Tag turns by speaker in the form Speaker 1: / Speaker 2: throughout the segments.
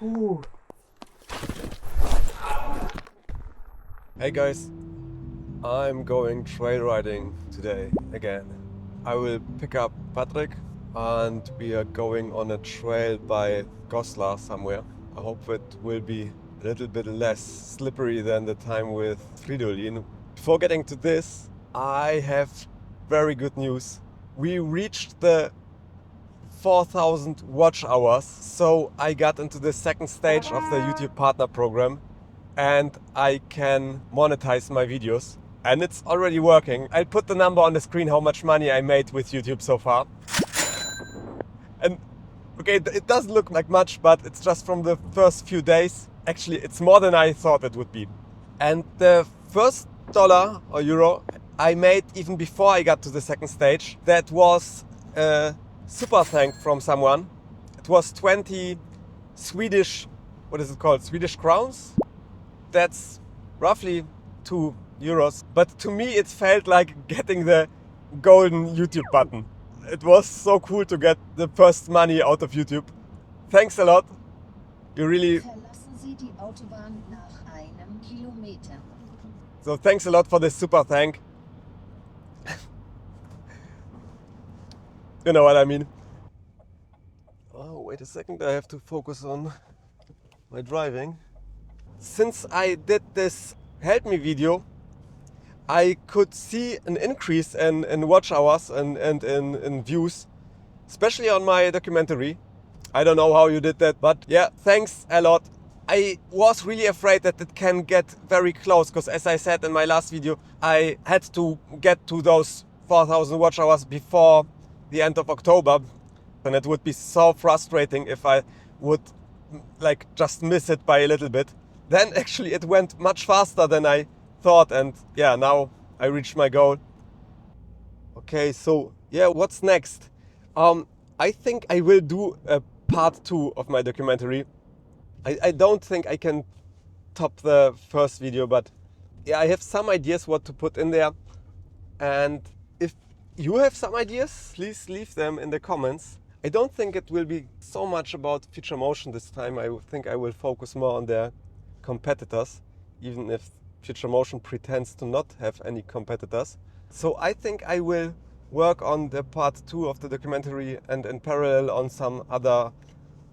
Speaker 1: Ooh.
Speaker 2: Hey guys, I'm going trail riding today again. I will pick up Patrick and we are going on a trail by Goslar somewhere. I hope it will be a little bit less slippery than the time with Fridolin. Before getting to this, I have very good news. We reached the 4,000 watch hours, so I got into the second stage of the YouTube partner program and I can monetize my videos. And it's already working. I'll put the number on the screen how much money I made with YouTube so far. And okay, it doesn't look like much, but it's just from the first few days. Actually, it's more than I thought it would be. And the first dollar or euro I made even before I got to the second stage, that was a super thank from someone. It was 20 Swedish, what is it called? Swedish crowns? That's roughly 2 euros. But to me, it felt like getting the golden YouTube button. It was so cool to get the first money out of YouTube. Thanks a lot. You really...
Speaker 3: Verlassen Sie die Autobahn nach 1 Kilometer.
Speaker 2: So thanks a lot for this super thank. You know what I mean. Oh, wait a second. I have to focus on my driving. Since I did this Help Me video, I could see an increase in watch hours and in views, especially on my documentary. I don't know how you did that, but yeah, thanks a lot. I was really afraid that it can get very close, because as I said in my last video, I had to get to those 4,000 watch hours before the end of October, and it would be so frustrating if I would like just miss it by a little bit. Then actually it went much faster than I thought, and yeah, now I reached my goal. Okay, so yeah, what's next? I think I will do a part 2 of my documentary. I don't think I can top the first video, but yeah, I have some ideas what to put in there. And if you have some ideas, please leave them in the comments. I don't think it will be so much about Future Motion this time. I think I will focus more on their competitors, even if Future Motion pretends to not have any competitors. So I think I will work on the part 2 of the documentary and in parallel on some other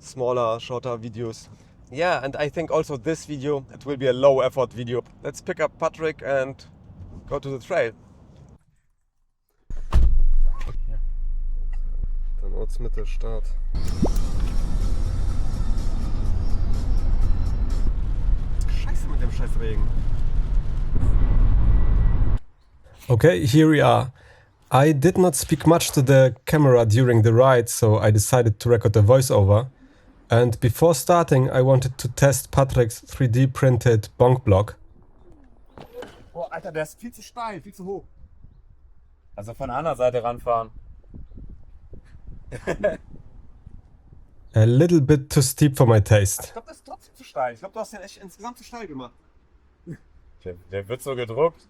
Speaker 2: smaller, shorter videos. Yeah, and I think also this video, it will be a low effort video. Let's pick up Patrick and go to the trail. Dann Ortsmitte, Start. Scheiße mit dem Scheißregen. Okay, here we are. I did not speak much to the camera during the ride, so I decided to record a voiceover. And before starting, I wanted to test Patrick's 3D printed bonk block.
Speaker 1: Boah, Alter, der ist viel zu steil, viel zu hoch. Also von der anderen Seite ranfahren.
Speaker 2: A little bit too steep for my taste.
Speaker 1: Ich glaube, das ist trotzdem zu steil. Ich glaube, du hast den echt insgesamt zu steil gemacht.
Speaker 4: Der wird so gedruckt.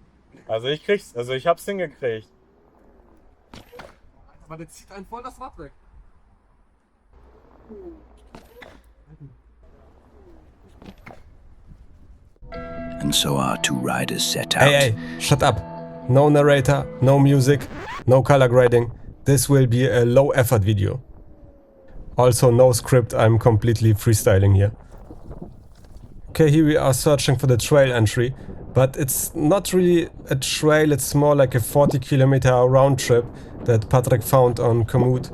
Speaker 4: Also ich hab's hingekriegt.
Speaker 1: Aber der zieht einen voll das Rad weg.
Speaker 5: And so our two riders set out.
Speaker 2: Hey, shut up. No narrator, no music, no color grading. This will be a low effort video. Also no script, I'm completely freestyling here. Okay, here we are searching for the trail entry, but it's not really a trail, it's more like a 40-kilometer round trip that Patrick found on Komoot.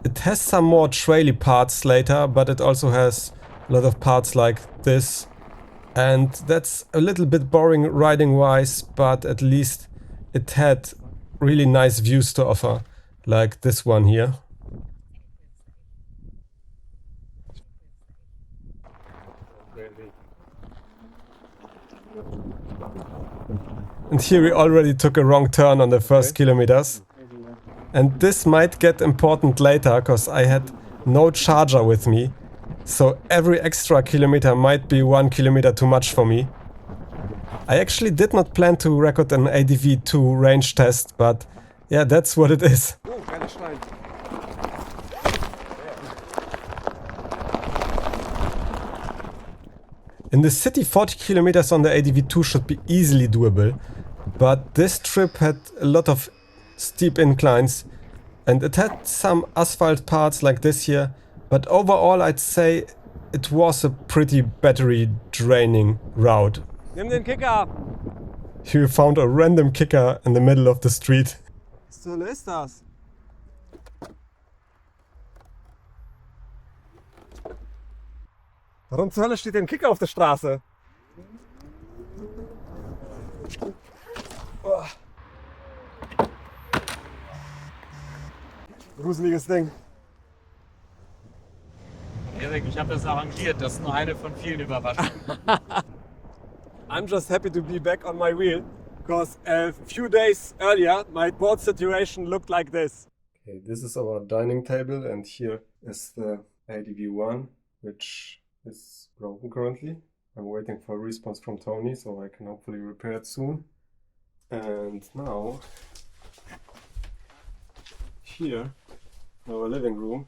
Speaker 2: It has some more traily parts later, but it also has a lot of parts like this. And that's a little bit boring riding wise, but at least it had really nice views to offer, like this one here. And here we already took a wrong turn on the first kilometers. And this might get important later, cause I had no charger with me. So every extra kilometer might be 1 kilometer too much for me. I actually did not plan to record an adv2 range test, but yeah, that's what it is.
Speaker 1: Oh, geiler Stein.
Speaker 2: In the city, 40 kilometers on the adv2 should be easily doable, but this trip had a lot of steep inclines and it had some asphalt parts like this here, but overall I'd say it was a pretty battery draining route.
Speaker 6: Nimm den Kicker!
Speaker 2: You found a random kicker in the middle of the street.
Speaker 6: Was zur Hölle ist das?
Speaker 2: Warum zur Hölle steht denn ein Kicker auf der Straße? Oh. Gruseliges Ding.
Speaker 4: Eryk, ich habe das arrangiert. Das ist nur eine von vielen Überraschungen.
Speaker 2: I'm just happy to be back on my wheel, because a few days earlier my board situation looked like this. Okay, this is our dining table and here is the adv1, which is broken currently. I'm waiting for a response from Tony, so I can hopefully repair it soon. And now, here, in our living room,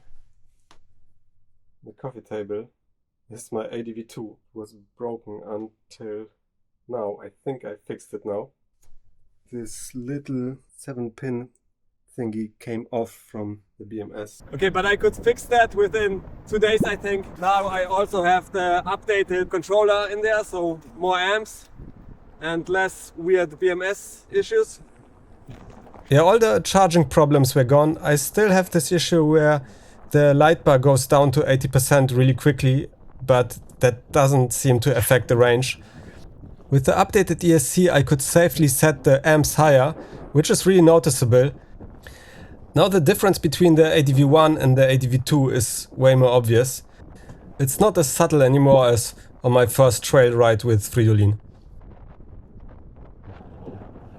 Speaker 2: the coffee table, is my adv2. It was broken until now. I think I fixed it now. This little 7-pin thingy came off from the BMS. Okay, but I could fix that within 2 days, I think. Now I also have the updated controller in there, so more amps and less weird BMS issues. Yeah, all the charging problems were gone. I still have this issue where the light bar goes down to 80% really quickly, but that doesn't seem to affect the range. With the updated ESC I could safely set the amps higher, which is really noticeable. Now the difference between the adv1 and the adv2 is way more obvious. It's not as subtle anymore as on my first trail ride with Fridolin.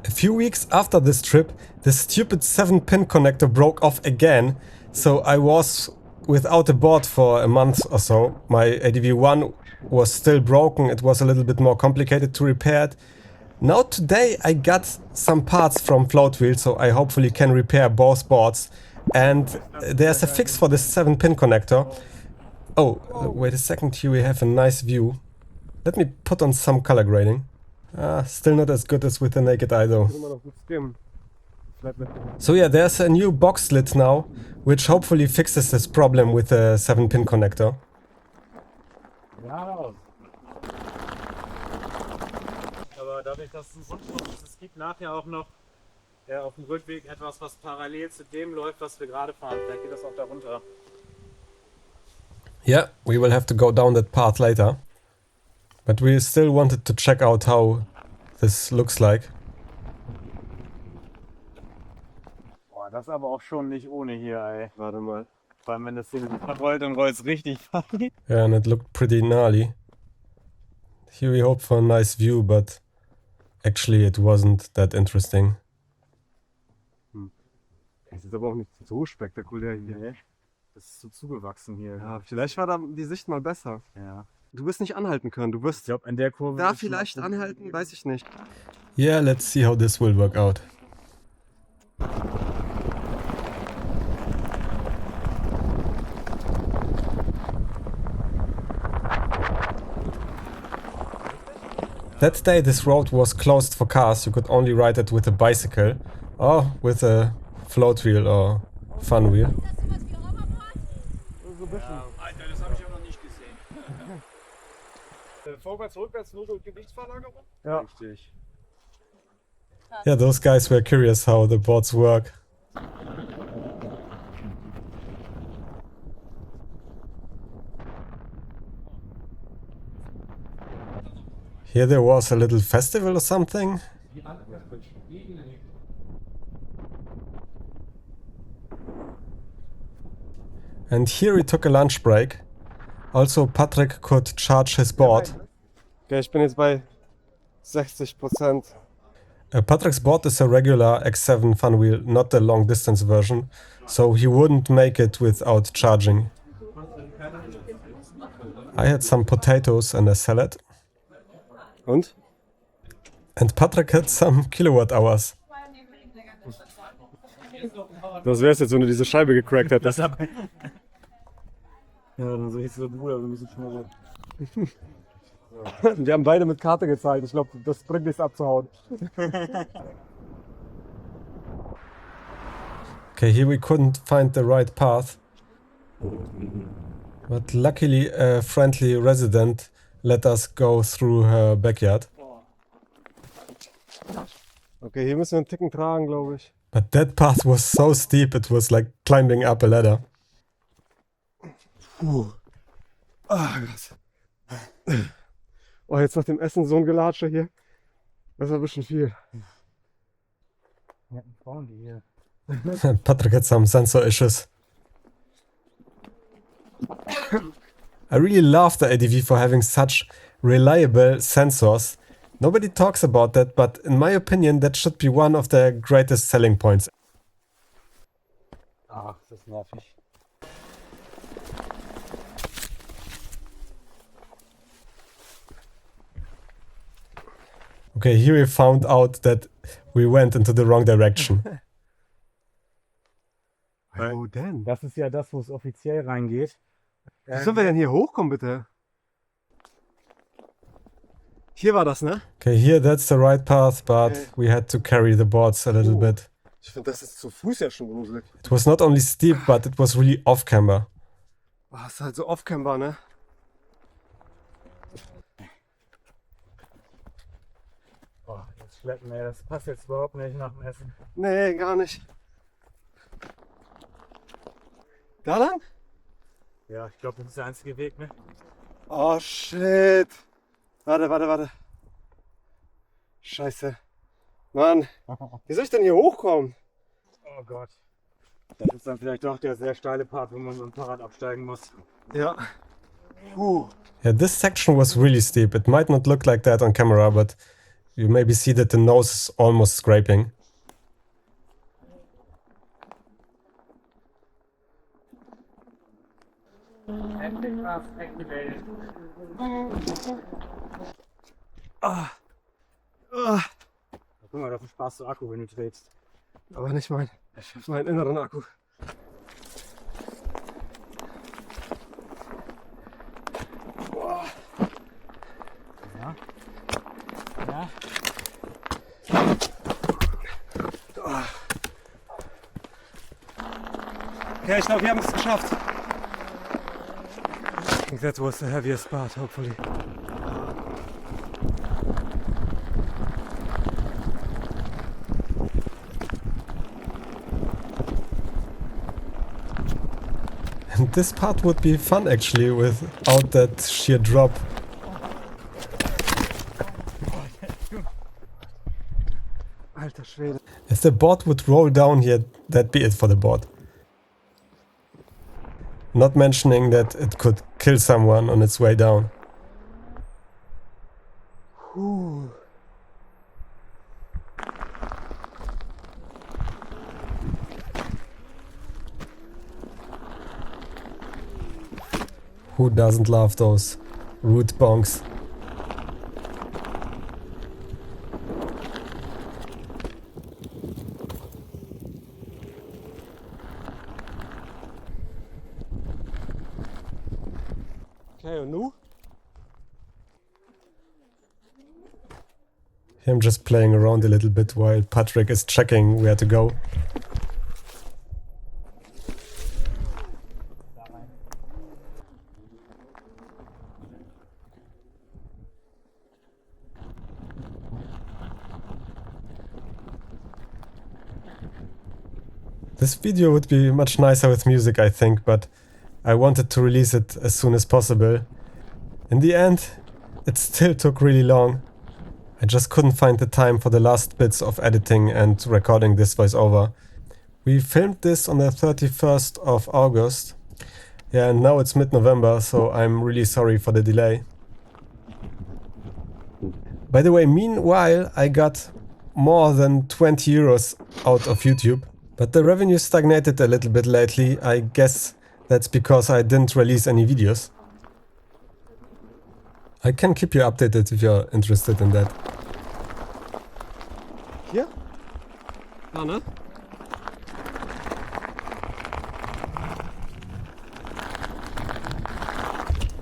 Speaker 2: A few weeks after this trip, the stupid 7-pin connector broke off again, so I was without a board for a month or so. My adv1 was still broken, it was a little bit more complicated to repair it. Now today I got some parts from Floatwheels, so I hopefully can repair both boards. And there's a fix for this 7-pin connector. Oh, wait a second, here we have a nice view. Let me put on some color grading. Still not as good as with the naked eye though. So yeah, there's a new box lid now, which hopefully fixes this problem with the 7-pin connector.
Speaker 4: Wow. Aber dadurch, dass es ein Rundschluss ist, es gibt nachher auch noch auf dem Rückweg etwas, was parallel zu dem läuft, was wir gerade fahren. Vielleicht geht das auch da runter.
Speaker 2: Yeah, we will have to go down that path later. But we still wanted to check out how this looks like.
Speaker 4: Boah, das ist aber auch schon nicht ohne hier, ey.
Speaker 2: Warte mal.
Speaker 4: Vor allem, wenn das Ding verrollt und rollt richtig fein.
Speaker 2: Yeah, and it looked pretty gnarly. Here we hope for a nice view, but actually it wasn't that interesting.
Speaker 6: Das ist aber auch nicht so spektakulär hier.
Speaker 4: Nee, das ist so zugewachsen hier.
Speaker 6: Ja, vielleicht war da die Sicht mal besser.
Speaker 4: Ja.
Speaker 6: Du wirst nicht anhalten können, du wirst
Speaker 4: Ich glaube, in der Kurve...
Speaker 6: da vielleicht anhalten, weiß ich nicht.
Speaker 2: Yeah, let's see how this will work out. That day this road was closed for cars, you could only ride it with a bicycle or with a float wheel or fun wheel.
Speaker 4: Alter, das habe ich ja noch nicht gesehen.
Speaker 6: Vorwärts, rückwärts, nur Gewichtsverlagerung?
Speaker 4: Ja. Richtig.
Speaker 2: Yeah, those guys were curious how the boards work. Here there was a little festival or something. And here we took a lunch break. Also Patrick could charge his board.
Speaker 6: Okay, ich bin jetzt bei 60%.
Speaker 2: Patrick's board is a regular X7 fun wheel, not the long distance version, so he wouldn't make it without charging. I had some potatoes and a salad.
Speaker 6: Und?
Speaker 2: And Patrick had some kilowatt hours.
Speaker 6: Das wär's jetzt, wenn du diese Scheibe gecrackt hättest.
Speaker 4: Ja, dann so hieß der Bruder, wir müssen schon mal so.
Speaker 6: Wir haben beide mit Karte gezahlt. Ich glaube, das bringt nichts abzuhauen.
Speaker 2: Okay, here we couldn't find the right path. But luckily a friendly resident let us go through her backyard.
Speaker 6: Okay, hier müssen wir einen Ticken tragen, glaube ich.
Speaker 2: But that path was so steep, it was like climbing up a ladder.
Speaker 6: Krass. Oh, jetzt nach dem Essen so ein Gelatsche hier. Das ist ein bisschen viel.
Speaker 4: Ja, Frauen, die hier.
Speaker 2: Patrick had some sensor issues. I really love the ADV for having such reliable sensors. Nobody talks about that, but in my opinion that should be one of their greatest selling points.
Speaker 4: Ach, das ist nervig.
Speaker 2: Okay, here we found out that we went into the wrong direction.
Speaker 6: Wo denn?
Speaker 4: Das ist ja das, wo es offiziell reingeht.
Speaker 6: Wie sollen wir denn hier hochkommen, bitte? Hier war das, ne?
Speaker 2: Okay, here that's the right path, but we had to carry the boards a little bit.
Speaker 6: Ich finde, das ist zu Fuß ja schon gruselig.
Speaker 2: It was not only steep, but it was really off-camber.
Speaker 6: Oh, das ist halt so off-camber, ne?
Speaker 4: Oh, das Schleppen, ey, das passt jetzt überhaupt nicht nach dem Essen.
Speaker 6: Nee, gar nicht. Da lang?
Speaker 4: Ja, ich glaube, das ist der einzige Weg, ne?
Speaker 6: Oh, shit. Warte. Scheiße. Mann, wie soll ich denn hier hochkommen?
Speaker 4: Oh Gott. Das ist dann vielleicht doch der sehr steile Part, wo man so ein Fahrrad absteigen muss.
Speaker 6: Ja.
Speaker 2: Yeah, this section was really steep. It might not look like that on camera, but you maybe see that the nose is almost scraping.
Speaker 4: Guck mal, dafür sparst du Akku, wenn du trägst.
Speaker 6: Aber nicht meinen inneren Akku.
Speaker 4: Ja. Ja.
Speaker 6: Okay, ich glaube, wir haben es geschafft. I think that was the heaviest part, hopefully.
Speaker 2: And this part would be fun actually without that sheer drop.
Speaker 6: Alter Schwede.
Speaker 2: If the board would roll down here, that'd be it for the board. Not mentioning that it could kill someone on its way down. Who doesn't love those root bonks?
Speaker 6: Okay, und nu?
Speaker 2: I'm just playing around a little bit while Patrick is checking where to go. This video would be much nicer with music, I think, but I wanted to release it as soon as possible. In the end, it still took really long. I just couldn't find the time for the last bits of editing and recording this voiceover. We filmed this on the 31st of August. Yeah, and now it's mid-November, so I'm really sorry for the delay. By the way, meanwhile, I got more than 20 euros out of YouTube. But the revenue stagnated a little bit lately. I guess that's because I didn't release any videos. I can keep you updated if you're interested in that.
Speaker 6: Hier? Da, ne?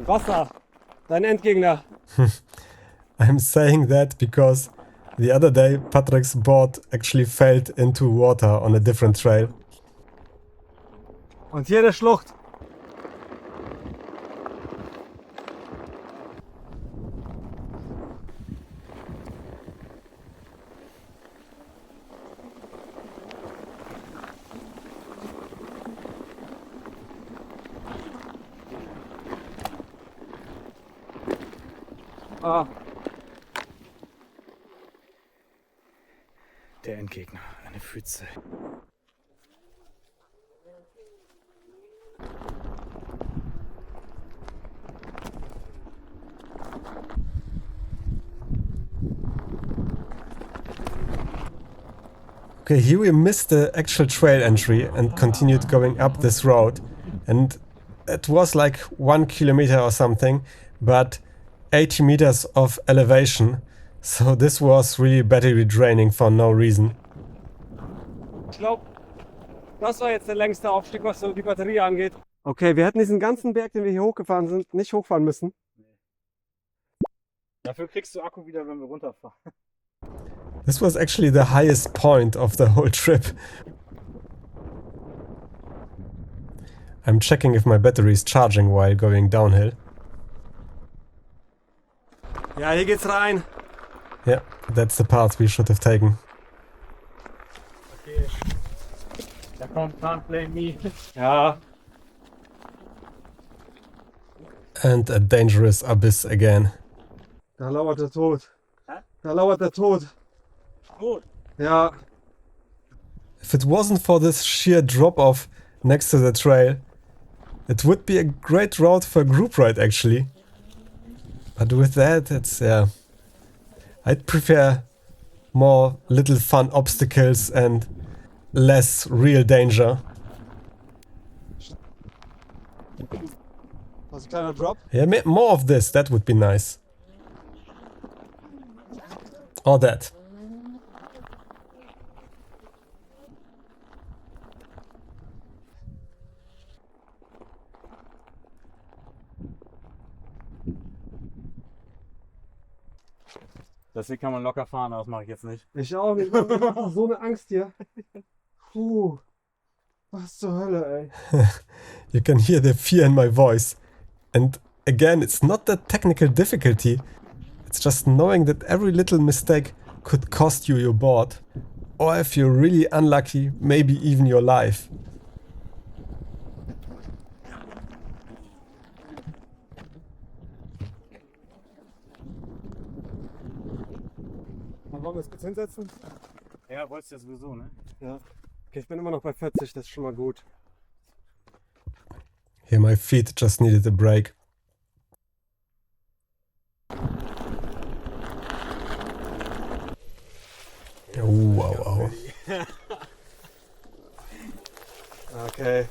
Speaker 6: Wasser! Dein Endgegner!
Speaker 2: I'm saying that because the other day Patrick's board actually fell into water on a different trail.
Speaker 6: Und hier eine Schlucht. Ah.
Speaker 1: Der Endgegner, eine Pfütze.
Speaker 2: Okay, here we missed the actual trail entry and continued going up this road. And it was like 1 kilometer or something, but 80 meters of elevation. So this was really battery draining for no reason.
Speaker 6: Ich glaube, das war jetzt der längste Aufstieg, was so die Batterie angeht. Okay, wir hätten diesen ganzen Berg, den wir hier hochgefahren sind, nicht hochfahren müssen.
Speaker 4: Dafür kriegst du Akku wieder, wenn wir runterfahren.
Speaker 2: This was actually the highest point of the whole trip. I'm checking if my battery is charging while going downhill.
Speaker 6: Ja, hier geht's rein.
Speaker 2: Yeah, that's the path we should have taken.
Speaker 4: Okay. Da kommt Can't Blame Me.
Speaker 6: Ja.
Speaker 2: And a dangerous abyss again.
Speaker 6: Da lauert der Tod. Da lauert der Tod.
Speaker 4: Gut.
Speaker 6: Ja.
Speaker 2: If it wasn't for this sheer drop-off next to the trail, it would be a great route for a group ride actually. But with that, it's, yeah... I'd prefer more little fun obstacles and less real danger.
Speaker 6: Was ein kleiner Drop.
Speaker 2: Yeah, more of this, that would be nice. Or that.
Speaker 4: Das hier kann man locker fahren, aber das mache ich jetzt nicht.
Speaker 6: Ich auch nicht. Ich hab so eine Angst hier. Puh. Was zur Hölle, ey.
Speaker 2: You can hear the fear in my voice. And again, it's not that technical difficulty. It's just knowing that every little mistake could cost you your board. Or if you're really unlucky, maybe even your life.
Speaker 6: Wollen wir uns kurz hinsetzen?
Speaker 4: Ja, wolltest du ja sowieso, ne?
Speaker 6: Ja. Okay, ich bin immer noch bei 40, das ist schon mal gut.
Speaker 2: Here my feet just needed a break. Oh, wow, wow.
Speaker 6: Okay.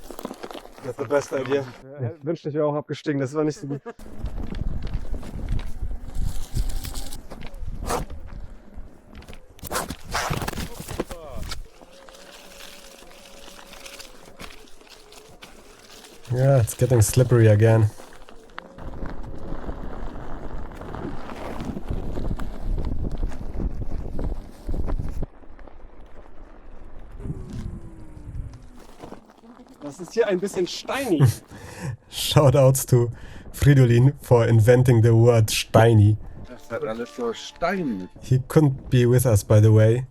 Speaker 6: That's the best idea. Ja, wünschte, ich wäre auch abgestiegen, das war nicht so gut.
Speaker 2: Yeah, it's getting slippery again.
Speaker 6: Das ist hier ein bisschen Steini.
Speaker 2: Shoutouts to Fridolin for inventing the word Steini.
Speaker 1: Das hat alles so Stein.
Speaker 2: He couldn't be with us, by the way.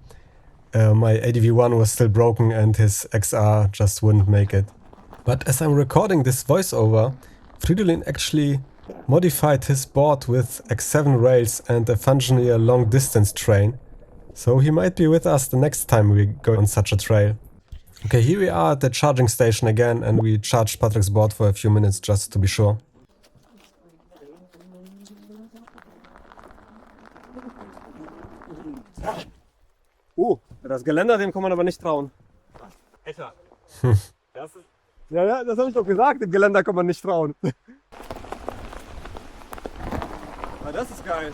Speaker 2: My ADV1 was still broken and his XR just wouldn't make it. But as I'm recording this voiceover, Fridolin actually modified his board with X7 rails and a Fungineer long distance train. So he might be with us the next time we go on such a trail. Okay, here we are at the charging station again and we charged Patrick's board for a few minutes just to be sure.
Speaker 6: Das Geländer, dem kann man aber nicht trauen.
Speaker 4: Alter. Das ist...
Speaker 6: Ja, das habe ich doch gesagt, dem Geländer kann man nicht trauen. Aber das ist geil.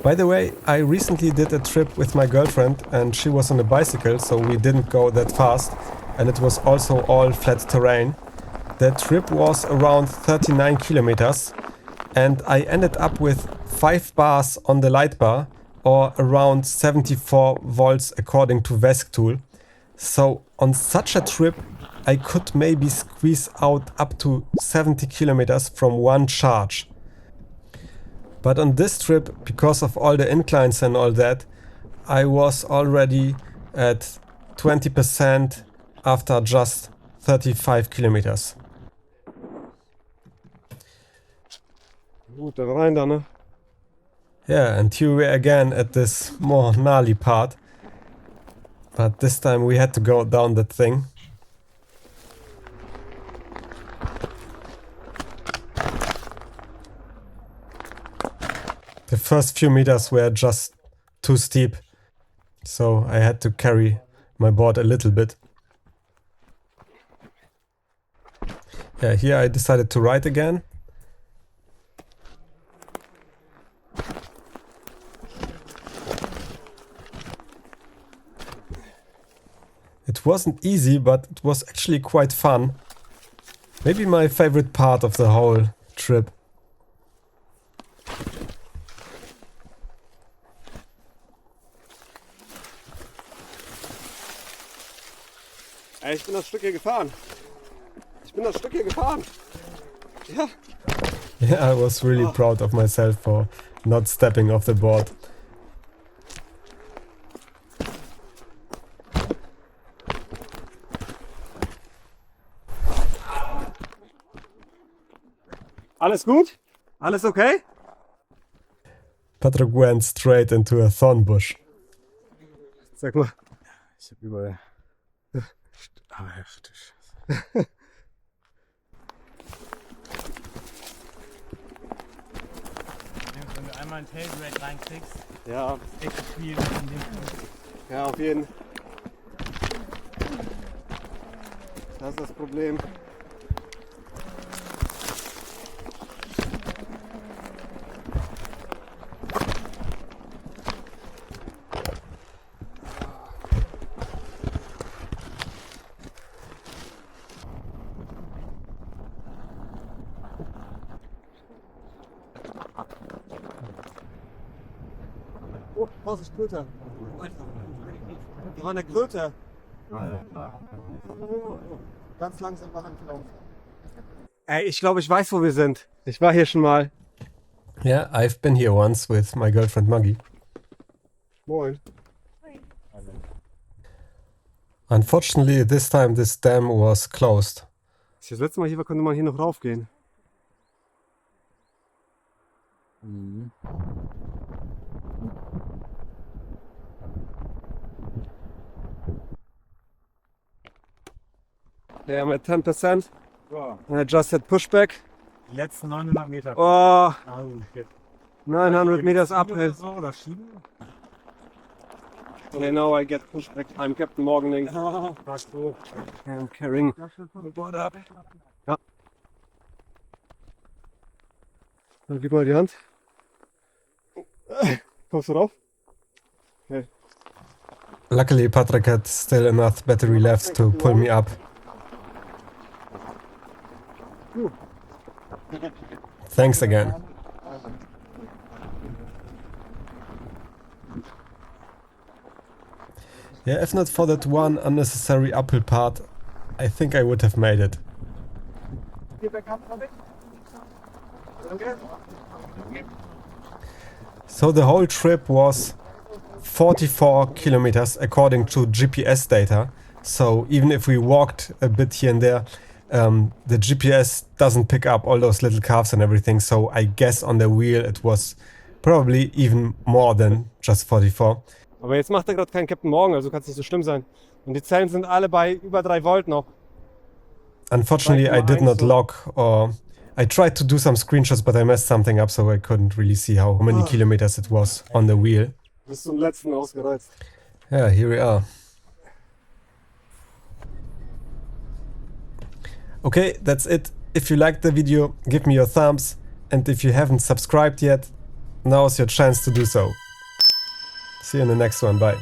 Speaker 2: By the way, I recently did a trip with my girlfriend and she was on a bicycle, so we didn't go that fast. and it was also all flat terrain. The trip was around 39 kilometers and I ended up with 5 bars on the light bar, or around 74 volts according to Vesk tool. So on such a trip I could maybe squeeze out up to 70 kilometers from one charge. But on this trip, because of all the inclines and all that, I was already at 20% after just 35 kilometers.
Speaker 6: Gut, dann rein da, ne?
Speaker 2: Yeah, and here we're again at this more gnarly part. But this time we had to go down that thing. The first few meters were just too steep, so I had to carry my board a little bit. Yeah, here I decided to ride again. It wasn't easy, but it was actually quite fun. Maybe my favorite part of the whole trip.
Speaker 6: Ey, ich bin das Stück hier gefahren. Ja.
Speaker 2: Yeah, I was really proud of myself for not stepping off the board.
Speaker 6: Alles gut? Alles okay?
Speaker 2: Patrick went straight into a thorn bush.
Speaker 6: Sag mal.
Speaker 1: Ich hab überall. Ah, ja, Scheiße.
Speaker 4: Wenn du einmal ein Tailgrade reinkriegst,
Speaker 6: Ja,
Speaker 4: ist echt viel von dem Punkt.
Speaker 6: ja, auf jeden. Das ist das Problem. Oh, Vorsicht, Kröte. Da war eine Kröte. Ganz langsam nach Handlauf. Ey, ich glaube, ich weiß, wo wir sind. Ich war hier schon mal.
Speaker 2: Yeah, I've been here once with my girlfriend Maggie.
Speaker 6: Moin.
Speaker 2: Unfortunately, this time this dam was closed.
Speaker 6: Als ich das letzte Mal hier war, konnte man hier noch raufgehen. Yeah, I'm at 10%.
Speaker 4: So,
Speaker 6: And I just had pushback.
Speaker 4: die letzten 900 Meter.
Speaker 6: Oh,
Speaker 4: Oh, shit.
Speaker 6: 900 meters
Speaker 4: Oder
Speaker 6: uphill.
Speaker 4: so, oder schieben?
Speaker 6: Okay, now I get pushback. I'm Captain Morganing.
Speaker 4: Fuck so.
Speaker 6: I'm carrying the board up. Ja. Dann gib mal die Hand. Kommst du rauf? Okay.
Speaker 2: Luckily, Patrick had still enough battery left to pull me up. Thanks again. Yeah, if not for that one unnecessary uphill part, I think I would have made it. So the whole trip was 44 kilometers according to GPS data. So even if we walked a bit here and there, the GPS doesn't pick up all those little curves and everything. So I guess on the wheel it was probably even more than just 44.
Speaker 6: Aber jetzt macht er gerade keinen Captain Morgan, also kann es nicht so schlimm sein. Und die Zellen sind alle bei über 3 Volt noch.
Speaker 2: Unfortunately, I did not log, or I tried to do some screenshots, but I messed something up, so I couldn't really see how many kilometers it was on the wheel.
Speaker 6: Bis zum letzten ausgereizt.
Speaker 2: Yeah, here we are. Okay, that's it. If you liked the video, give me your thumbs, and if you haven't subscribed yet, now's your chance to do so. See you in the next one, bye.